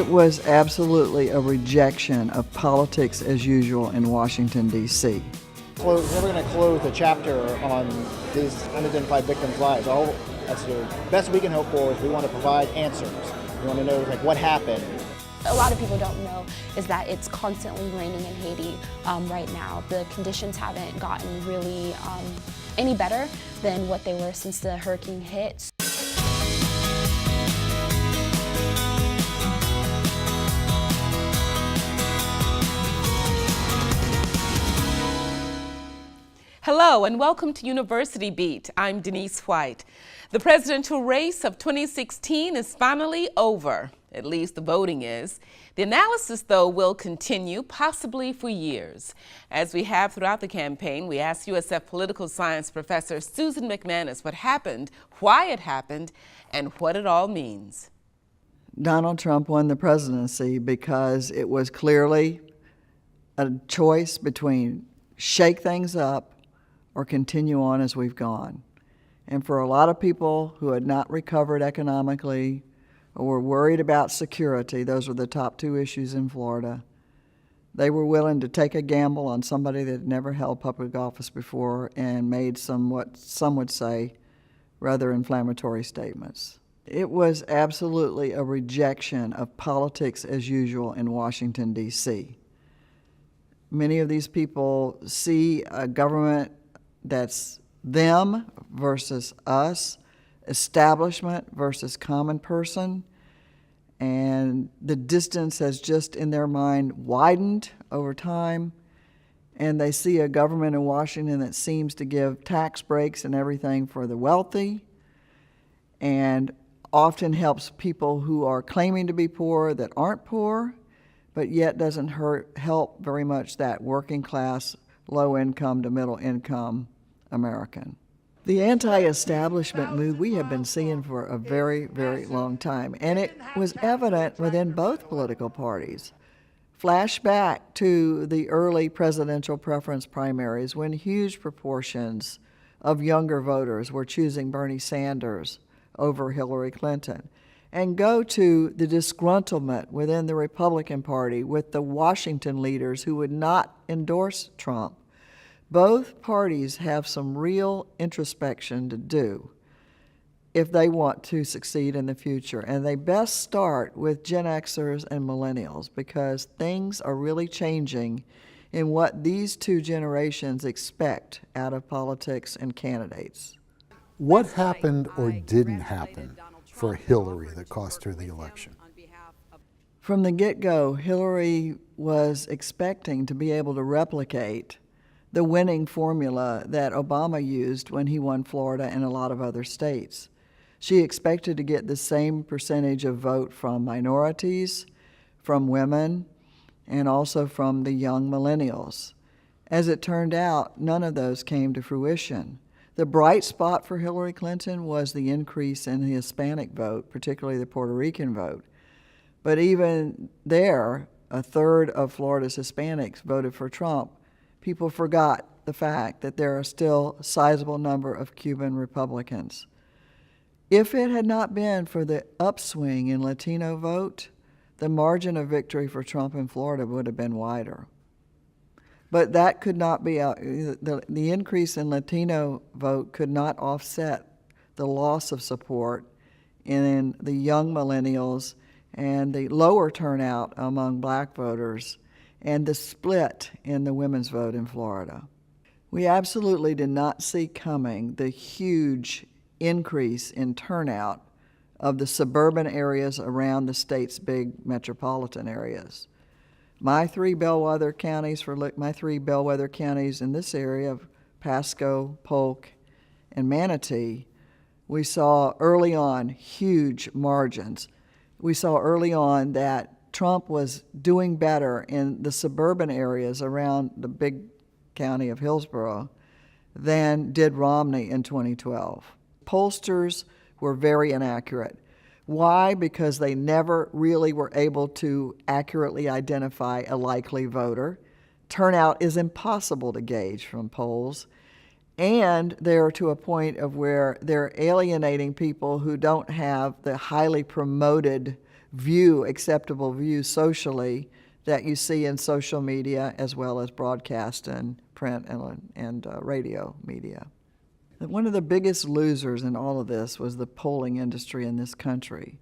It was absolutely a rejection of politics as usual in Washington, D.C. We're never going to close the chapter on these unidentified victims' lives. That's the best we can hope for is we want to provide answers. We want to know what happened. A lot of people don't know is that it's constantly raining in Haiti right now. The conditions haven't gotten really any better than what they were since the hurricane hit. Hello and welcome to University Beat. I'm Denise White. The presidential race of 2016 is finally over. At least the voting is. The analysis, though, will continue, possibly for years. As we have throughout the campaign, we asked USF political science professor Susan McManus what happened, why it happened, and what it all means. Donald Trump won the presidency because it was clearly a choice between shake things up or continue on as we've gone. And for a lot of people who had not recovered economically or were worried about security, those were the top two issues in Florida, they were willing to take a gamble on somebody that had never held public office before and made some, what some would say, rather inflammatory statements. It was absolutely a rejection of politics as usual in Washington, D.C. Many of these people see a government that's them versus us, establishment versus common person, and the distance has just in their mind widened over time, and they see a government in Washington that seems to give tax breaks and everything for the wealthy and often helps people who are claiming to be poor that aren't poor, but yet doesn't help very much that working class, low income to middle income American. The anti-establishment mood we have been seeing for a very, very long time, and it was evident within both political parties. Flash back to the early presidential preference primaries when huge proportions of younger voters were choosing Bernie Sanders over Hillary Clinton, and go to the disgruntlement within the Republican Party with the Washington leaders who would not endorse Trump. Both parties have some real introspection to do if they want to succeed in the future, and they best start with Gen Xers and millennials because things are really changing in what these two generations expect out of politics and candidates. What happened or didn't happen for Hillary that cost her the election? From the get-go, Hillary was expecting to be able to replicate the winning formula that Obama used when he won Florida and a lot of other states. She expected to get the same percentage of vote from minorities, from women, and also from the young millennials. As it turned out, none of those came to fruition. The bright spot for Hillary Clinton was the increase in the Hispanic vote, particularly the Puerto Rican vote. But even there, a third of Florida's Hispanics voted for Trump. People forgot the fact that there are still a sizable number of Cuban Republicans. If it had not been for the upswing in Latino vote, the margin of victory for Trump in Florida would have been wider. But that could not be, the increase in Latino vote could not offset the loss of support in the young millennials and the lower turnout among black voters and the split in the women's vote in Florida. We absolutely did not see coming the huge increase in turnout of the suburban areas around the state's big metropolitan areas. My three bellwether counties in this area of Pasco, Polk, and Manatee, we saw early on huge margins. We saw early on that Trump was doing better in the suburban areas around the big county of Hillsborough than did Romney in 2012. Pollsters were very inaccurate. Why? Because they never really were able to accurately identify a likely voter. Turnout is impossible to gauge from polls. And they're to a point of where they're alienating people who don't have the highly promoted view, acceptable view socially that you see in social media as well as broadcast and print and radio media. One of the biggest losers in all of this was the polling industry in this country.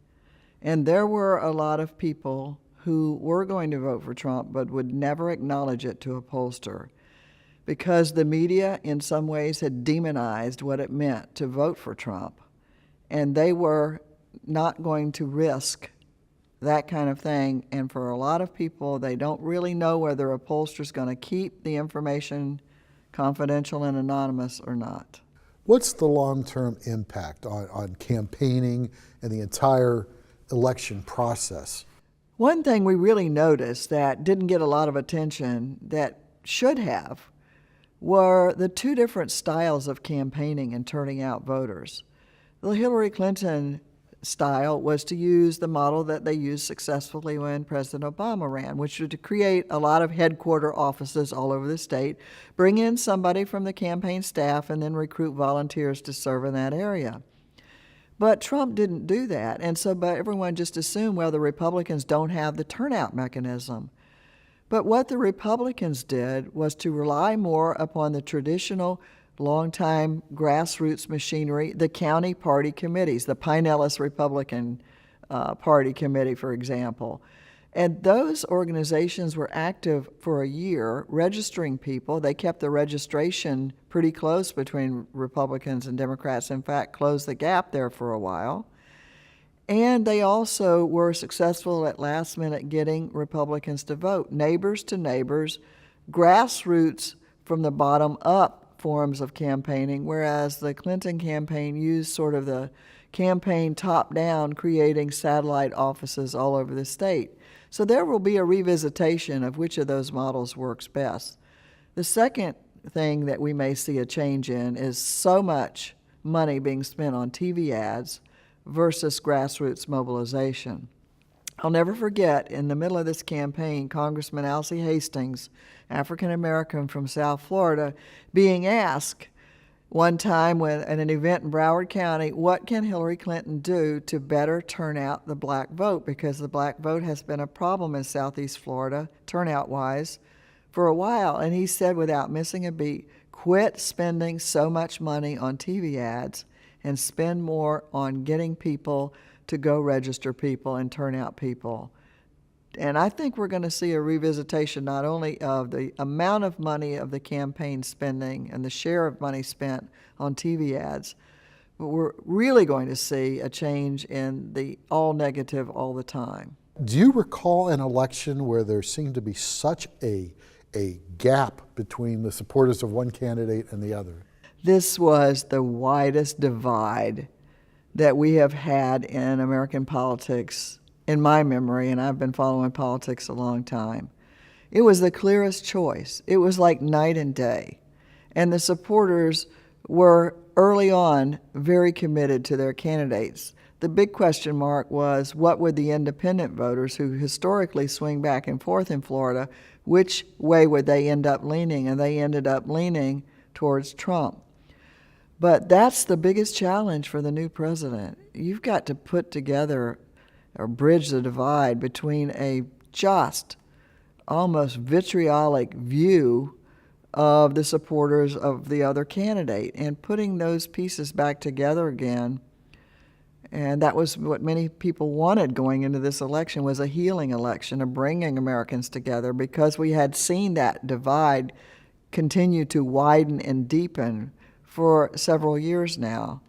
And there were a lot of people who were going to vote for Trump but would never acknowledge it to a pollster because the media in some ways had demonized what it meant to vote for Trump. And they were not going to risk that kind of thing. And for a lot of people, they don't really know whether a pollster's going to keep the information confidential and anonymous or not. What's the long-term impact on campaigning and the entire election process? One thing we really noticed that didn't get a lot of attention that should have were the two different styles of campaigning and turning out voters. The Hillary Clinton style was to use the model that they used successfully when President Obama ran, which was to create a lot of headquarter offices all over the state, bring in somebody from the campaign staff, and then recruit volunteers to serve in that area. But Trump didn't do that, and so everyone just assumed, well, the Republicans don't have the turnout mechanism. But what the Republicans did was to rely more upon the traditional longtime grassroots machinery, the county party committees, the Pinellas Republican Party Committee, for example. And those organizations were active for a year, registering people. They kept the registration pretty close between Republicans and Democrats, in fact, closed the gap there for a while. And they also were successful at last minute getting Republicans to vote, neighbors to neighbors, grassroots from the bottom up forms of campaigning, whereas the Clinton campaign used sort of the campaign top-down, creating satellite offices all over the state. So there will be a revisitation of which of those models works best. The second thing that we may see a change in is so much money being spent on TV ads versus grassroots mobilization. I'll never forget, in the middle of this campaign, Congressman Alcee Hastings, African-American from South Florida, being asked one time at an event in Broward County, what can Hillary Clinton do to better turn out the black vote? Because the black vote has been a problem in Southeast Florida, turnout-wise, for a while. And he said, without missing a beat, quit spending so much money on TV ads and spend more on getting people to go register people and turn out people. And I think we're going to see a revisitation not only of the amount of money of the campaign spending and the share of money spent on TV ads, but we're really going to see a change in the all negative all the time. Do you recall an election where there seemed to be such a gap between the supporters of one candidate and the other? This was the widest divide that we have had in American politics in my memory, and I've been following politics a long time. It was the clearest choice. It was like night and day. And the supporters were early on very committed to their candidates. The big question mark was, what would the independent voters, who historically swing back and forth in Florida, which way would they end up leaning? And they ended up leaning towards Trump. But that's the biggest challenge for the new president. You've got to put together or bridge the divide between a just, almost vitriolic view of the supporters of the other candidate and putting those pieces back together again. And that was what many people wanted going into this election, was a healing election, of bringing Americans together, because we had seen that divide continue to widen and deepen for several years now.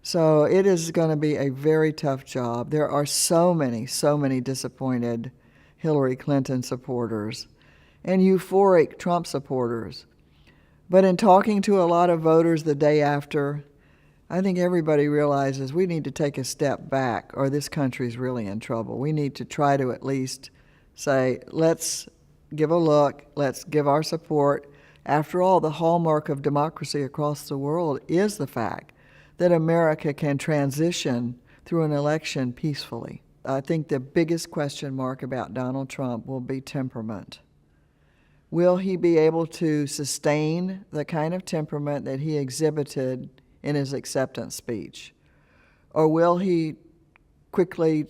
So it is going to be a very tough job. There are so many disappointed Hillary Clinton supporters and euphoric Trump supporters. But in talking to a lot of voters the day after, I think everybody realizes we need to take a step back or this country's really in trouble. We need to try to at least say, let's give a look, let's give our support. After all, the hallmark of democracy across the world is the fact that America can transition through an election peacefully. I think the biggest question mark about Donald Trump will be temperament. Will he be able to sustain the kind of temperament that he exhibited in his acceptance speech? Or will he quickly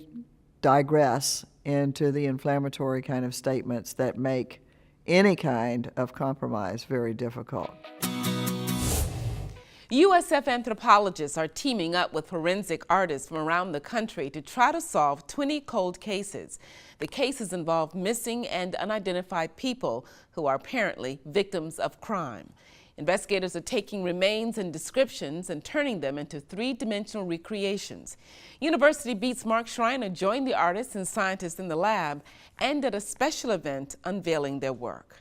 digress into the inflammatory kind of statements that make any kind of compromise very difficult. USF anthropologists are teaming up with forensic artists from around the country to try to solve 20 cold cases. The cases involve missing and unidentified people who are apparently victims of crime. Investigators are taking remains and descriptions and turning them into three-dimensional recreations. University Beat's Mark Schreiner joined the artists and scientists in the lab and at a special event unveiling their work.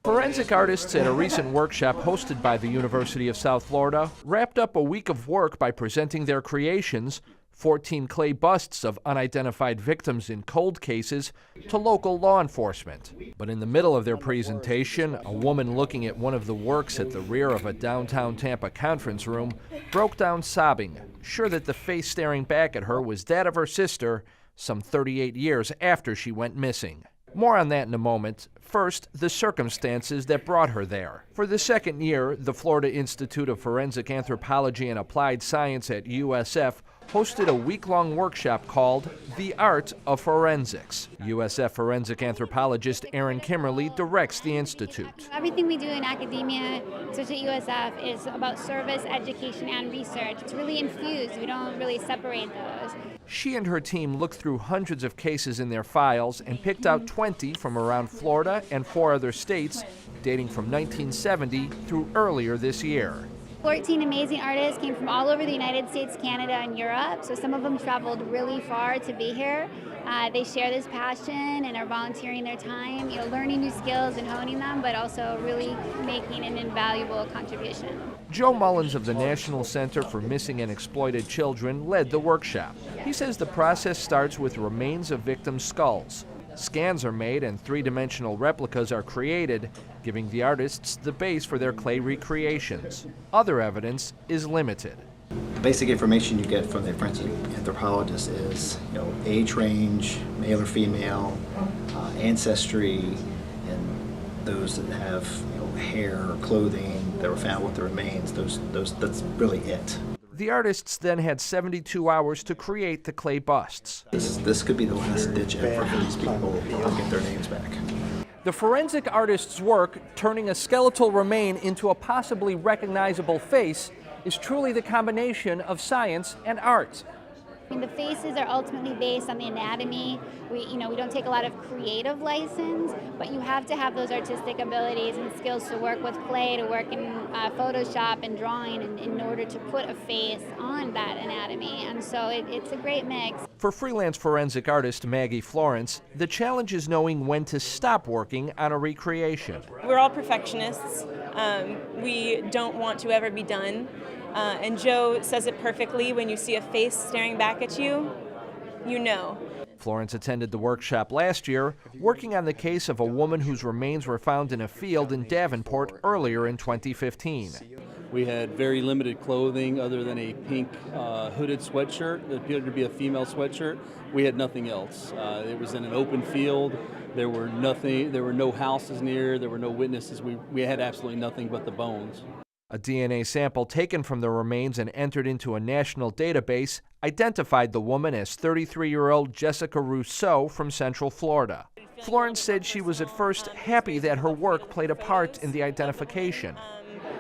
Forensic artists at a recent workshop hosted by the University of South Florida wrapped up a week of work by presenting their creations, 14 clay busts of unidentified victims in cold cases, to local law enforcement. But in the middle of their presentation, a woman looking at one of the works at the rear of a downtown Tampa conference room broke down sobbing, sure that the face staring back at her was that of her sister, some 38 years after she went missing. More on that in a moment. First, the circumstances that brought her there. For the second year, the Florida Institute of Forensic Anthropology and Applied Science at USF hosted a week-long workshop called The Art of Forensics. USF forensic anthropologist Erin Kimmerly directs the institute. Everything we do in academia, especially at USF, is about service, education, and research. It's really infused. We don't really separate those. She and her team looked through hundreds of cases in their files and picked out 20 from around Florida and 4 other states, dating from 1970 through earlier this year. 14 amazing artists came from all over the United States, Canada, and Europe. So some of them traveled really far to be here. They share this passion and are volunteering their time, learning new skills and honing them, but also really making an invaluable contribution. Joe Mullins of the National Center for Missing and Exploited Children led the workshop. He says the process starts with remains of victims' skulls. Scans are made and three-dimensional replicas are created, giving the artists the base for their clay recreations. Other evidence is limited. The basic information you get from the forensic anthropologist is, age range, male or female, ancestry, and those that have, hair or clothing that were found with the remains. That's really it. The artists then had 72 hours to create the clay busts. This could be the last ditch effort for these people to get their names back. The forensic artist's work, turning a skeletal remain into a possibly recognizable face, is truly the combination of science and art. The faces are ultimately based on the anatomy. We don't take a lot of creative license, but you have to have those artistic abilities and skills to work with clay, to work in Photoshop and drawing in order to put a face on that anatomy. And so it's a great mix. For freelance forensic artist Maggie Florence, the challenge is knowing when to stop working on a recreation. We're all perfectionists. We don't want to ever be done. And Joe says it perfectly: when you see a face staring back at you, you know. Florence attended the workshop last year, working on the case of a woman whose remains were found in a field in Davenport earlier in 2015. We had very limited clothing other than a pink hooded sweatshirt that appeared to be a female sweatshirt. We had nothing else. It was in an open field. There were no houses near, there were no witnesses. We had absolutely nothing but the bones. A DNA sample taken from the remains and entered into a national database identified the woman as 33-year-old Jessica Rousseau from Central Florida. Florence said she was at first happy that her work played a part in the identification.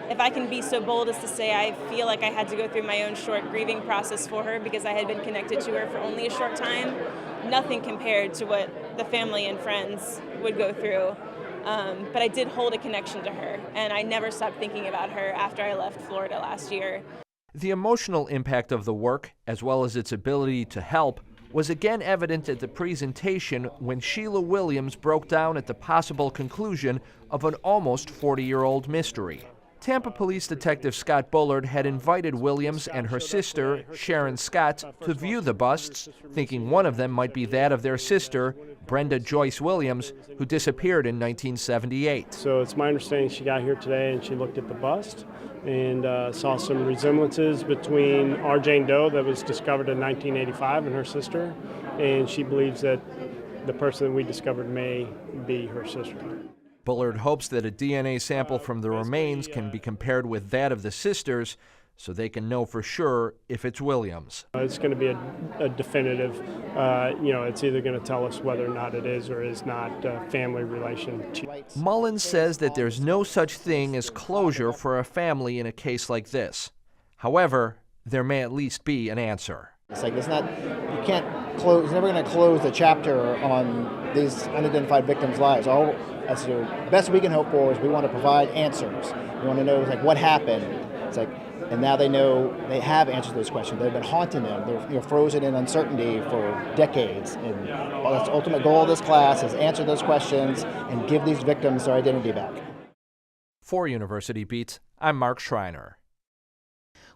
If I can be so bold as to say, I feel like I had to go through my own short grieving process for her because I had been connected to her for only a short time. Nothing compared to what the family and friends would go through. But I did hold a connection to her, and I never stopped thinking about her after I left Florida last year. The emotional impact of the work, as well as its ability to help, was again evident at the presentation when Sheila Williams broke down at the possible conclusion of an almost 40-year-old mystery. Tampa Police Detective Scott Bullard had invited Williams and her sister, Sharon Scott, to view the busts, thinking one of them might be that of their sister, Brenda Joyce Williams, who disappeared in 1978. So it's my understanding she got here today and she looked at the bust and saw some resemblances between our Jane Doe that was discovered in 1985 and her sister, and she believes that the person that we discovered may be her sister. Bullard hopes that a DNA sample from the remains can be compared with that of the sisters so they can know for sure if it's Williams. It's going to be a definitive, it's either going to tell us whether or not it is or is not a family relation. Mullins says that there's no such thing as closure for a family in a case like this. However, there may at least be an answer. It's like, you can't close, it's never going to close the chapter on these unidentified victims' lives. All that's the best we can hope for is we want to provide answers. We want to know what happened. It's like, and now they know they have answers to those questions. They've been haunting them. They're frozen in uncertainty for decades. And that's the ultimate goal of this class is answer those questions and give these victims their identity back. For University Beat, I'm Mark Schreiner.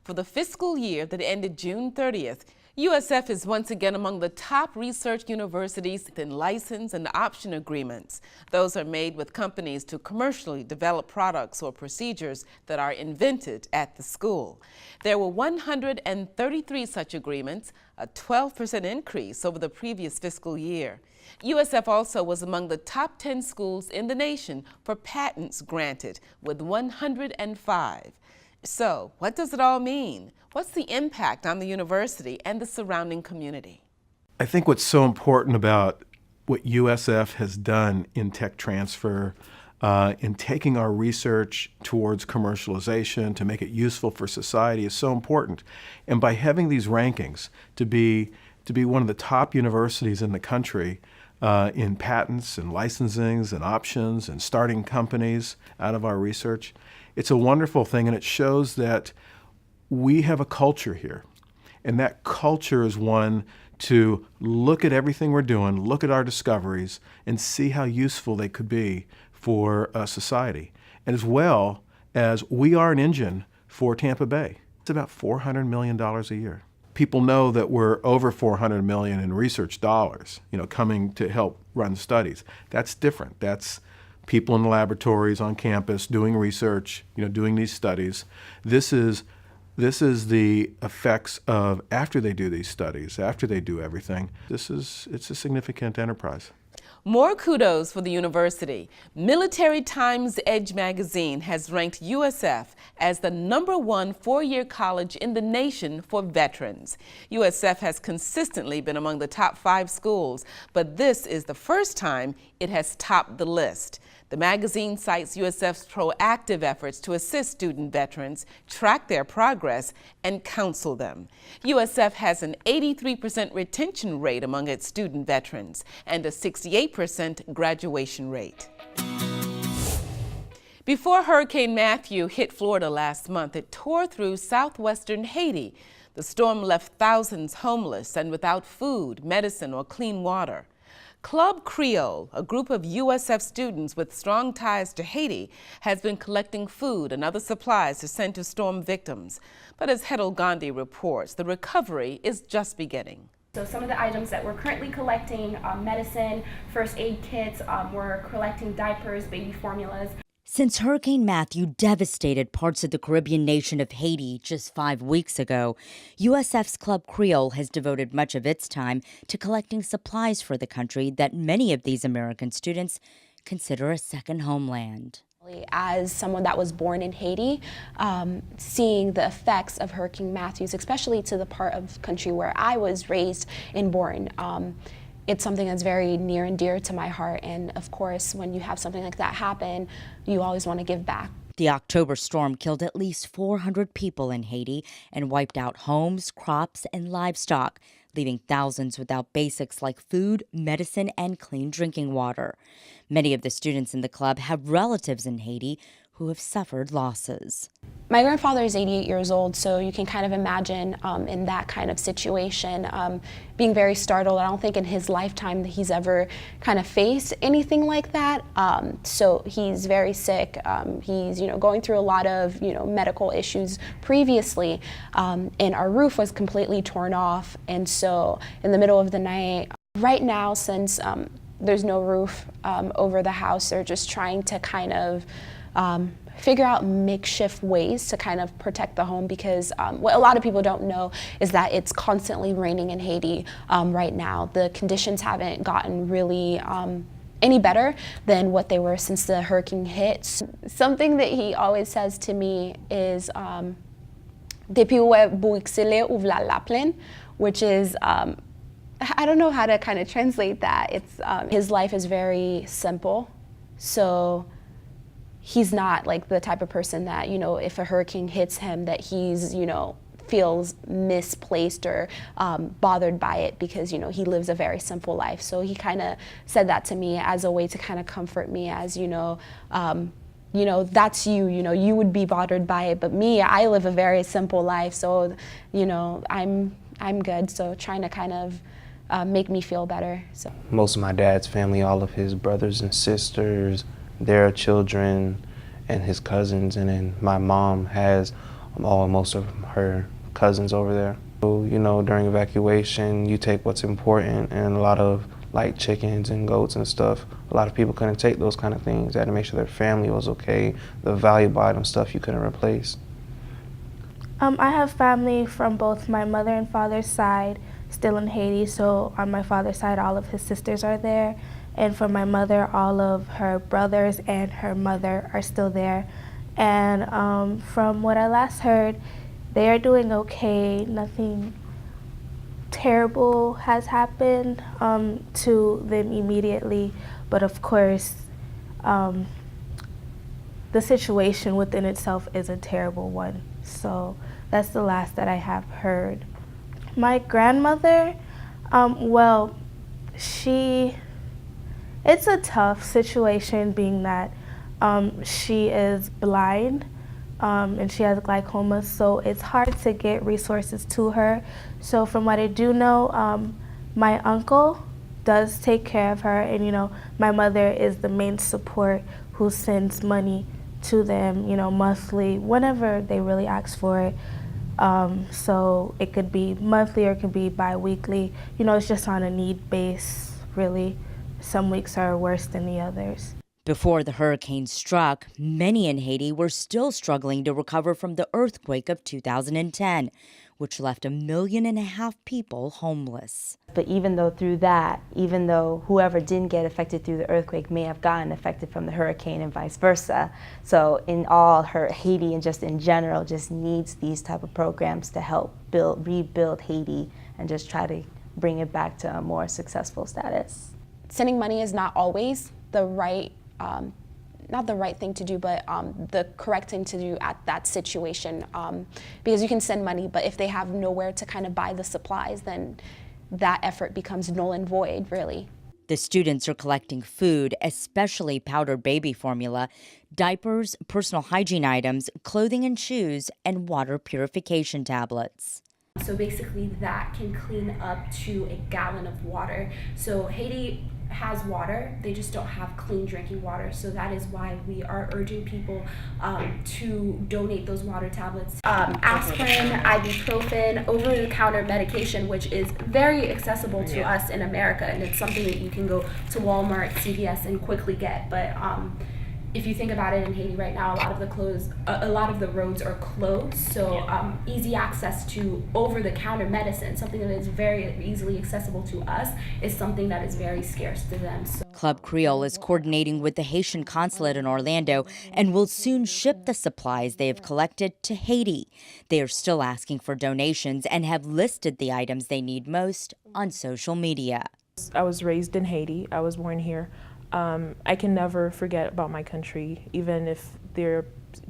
For the fiscal year that ended June 30th, USF is once again among the top research universities in license and option agreements. Those are made with companies to commercially develop products or procedures that are invented at the school. There were 133 such agreements, a 12% increase over the previous fiscal year. USF also was among the top 10 schools in the nation for patents granted, with 105. So, what does it all mean? What's the impact on the university and the surrounding community? I think what's so important about what USF has done in tech transfer, in taking our research towards commercialization to make it useful for society is so important. And by having these rankings to be one of the top universities in the country in patents and licensings and options and starting companies out of our research, it's a wonderful thing, and it shows that we have a culture here. And that culture is one to look at everything we're doing, look at our discoveries, and see how useful they could be for society. And as well as we are an engine for Tampa Bay. It's about $400 million a year. People know that we're over $400 million in research dollars, coming to help run studies. That's different. That's people in the laboratories on campus doing research, doing these studies. This is the effects of after they do these studies, after they do everything. It's a significant enterprise. More kudos for the university. Military Times Edge magazine has ranked USF as the #1 four-year college in the nation for veterans. USF has consistently been among the top 5 schools, but this is the first time it has topped the list. The magazine cites USF's proactive efforts to assist student veterans, track their progress, and counsel them. USF has an 83% retention rate among its student veterans and a 68% graduation rate. Before Hurricane Matthew hit Florida last month, it tore through southwestern Haiti. The storm left thousands homeless and without food, medicine, or clean water. Club Creole, a group of USF students with strong ties to Haiti, has been collecting food and other supplies to send to storm victims. But as Hedel Gandhi reports, the recovery is just beginning. So some of the items that we're currently collecting, medicine, first aid kits, we're collecting diapers, baby formulas. Since Hurricane Matthew devastated parts of the Caribbean nation of Haiti just 5 weeks ago, USF's Club Creole has devoted much of its time to collecting supplies for the country that many of these American students consider a second homeland. As someone that was born in Haiti, seeing the effects of Hurricane Matthew, especially to the part of the country where I was raised and born, it's something that's very near and dear to my heart. And of course, when you have something like that happen, you always want to give back. The October storm killed at least 400 people in Haiti and wiped out homes, crops, and livestock, leaving thousands without basics like food, medicine, and clean drinking water. Many of the students in the club have relatives in Haiti who have suffered losses. My grandfather is 88 years old, so you can kind of imagine in that kind of situation, being very startled. I don't think in his lifetime that he's ever kind of faced anything like that. So he's very sick. He's going through a lot of medical issues previously, and our roof was completely torn off. And so in the middle of the night, right now, since there's no roof over the house, they're just trying to kind of figure out makeshift ways to kind of protect the home, because what a lot of people don't know is that it's constantly raining in Haiti right now. The conditions haven't gotten really any better than what they were since the hurricane hit. Something that he always says to me is, Depi wè Bouixele ouvla la plaine, which is, I don't know how to kind of translate that. It's, his life is very simple. So he's not like the type of person that, you know, if a hurricane hits him, that he's, you know, feels misplaced or bothered by it, because, you know, he lives a very simple life. So he kind of said that to me as a way to kind of comfort me, as, you know, that's you know, you would be bothered by it, but me, I live a very simple life. So, you know, I'm good. So trying to kind of make me feel better. So most of my dad's family, all of his brothers and sisters, their children, and his cousins, and then my mom has most of her cousins over there. So, you know, during evacuation, you take what's important, and a lot of like chickens and goats and stuff, a lot of people couldn't take those kind of things. They had to make sure their family was okay. The valuable item stuff you couldn't replace. I have family from both my mother and father's side still in Haiti. So on my father's side, all of his sisters are there. And for my mother, all of her brothers and her mother are still there. And from what I last heard, they are doing okay. Nothing terrible has happened to them immediately. But of course, the situation within itself is a terrible one. So that's the last that I have heard. My grandmother, it's a tough situation, being that she is blind and she has glaucoma, so it's hard to get resources to her. So from what I do know, my uncle does take care of her, and, you know, my mother is the main support who sends money to them, you know, monthly, whenever they really ask for it. So it could be monthly or it could be bi-weekly. You know, it's just on a need base, really. Some weeks are worse than the others. Before the hurricane struck, many in Haiti were still struggling to recover from the earthquake of 2010, which left 1.5 million people homeless. But even though whoever didn't get affected through the earthquake may have gotten affected from the hurricane and vice versa. So in all, Haiti and just in general just needs these type of programs to help rebuild Haiti and just try to bring it back to a more successful status. Sending money is not always the right, not the right thing to do, but the correct thing to do at that situation. Because you can send money, but if they have nowhere to kind of buy the supplies, then that effort becomes null and void, really. The students are collecting food, especially powdered baby formula, diapers, personal hygiene items, clothing and shoes, and water purification tablets. So basically that can clean up to a gallon of water. So Haiti has water, they just don't have clean drinking water. So that is why we are urging people to donate those water tablets. Aspirin, ibuprofen, over-the-counter medication, which is very accessible to us in America, and it's something that you can go to Walmart, CVS, and quickly get. But if you think about it, in Haiti right now, a lot of the roads are closed, so easy access to over-the-counter medicine, something that is very easily accessible to us, is something that is very scarce to them. So. Club Creole is coordinating with the Haitian consulate in Orlando and will soon ship the supplies they have collected to Haiti. They are still asking for donations and have listed the items they need most on social media. I was raised in Haiti. I was born here. I can never forget about my country, even if there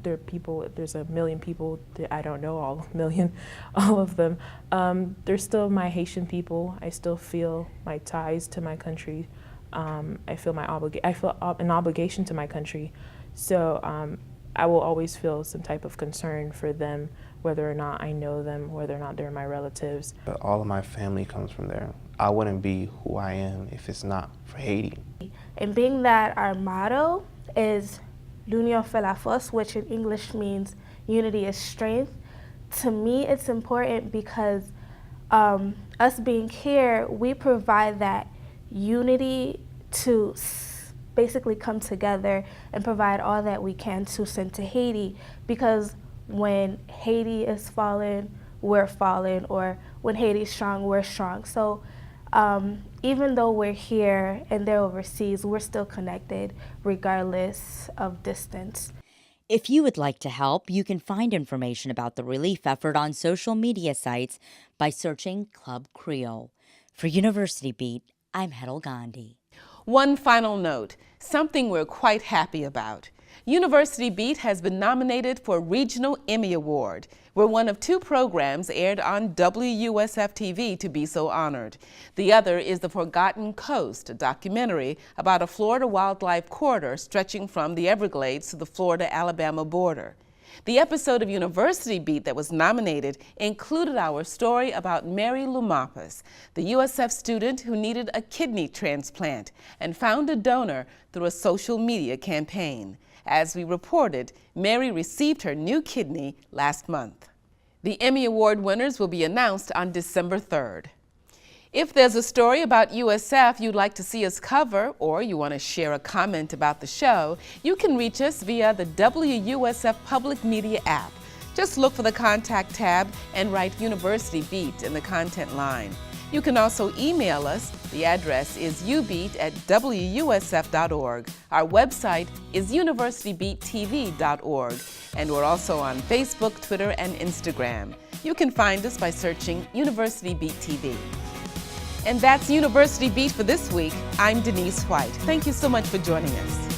are people, there's 1 million people that I don't know all of them. They're still my Haitian people. I still feel my ties to my country. I feel an obligation to my country. So I will always feel some type of concern for them, whether or not I know them, whether or not they're my relatives. All of my family comes from there. I wouldn't be who I am if it's not for Haiti. And being that our motto is L'union fait la force, which in English means unity is strength, to me it's important because us being here, we provide that unity to basically come together and provide all that we can to send to Haiti, because when Haiti is falling, we're falling, or when Haiti's strong, we're strong. So even though we're here and they're overseas, we're still connected regardless of distance. If you would like to help, you can find information about the relief effort on social media sites by searching Club Creole. For University Beat, I'm Hedel Gandhi. One final note, something we're quite happy about. University Beat has been nominated for a Regional Emmy Award. We're one of 2 programs aired on WUSF-TV to be so honored. The other is The Forgotten Coast, a documentary about a Florida wildlife corridor stretching from the Everglades to the Florida-Alabama border. The episode of University Beat that was nominated included our story about Mary Lumapis, the USF student who needed a kidney transplant and found a donor through a social media campaign. As we reported, Mary received her new kidney last month. The Emmy Award winners will be announced on December 3rd. If there's a story about USF you'd like to see us cover, or you want to share a comment about the show, you can reach us via the WUSF Public Media app. Just look for the Contact tab and write University Beat in the content line. You can also email us. The address is ubeat@wusf.org. Our website is universitybeattv.org. And we're also on Facebook, Twitter, and Instagram. You can find us by searching University Beat TV. And that's University Beat for this week. I'm Denise White. Thank you so much for joining us.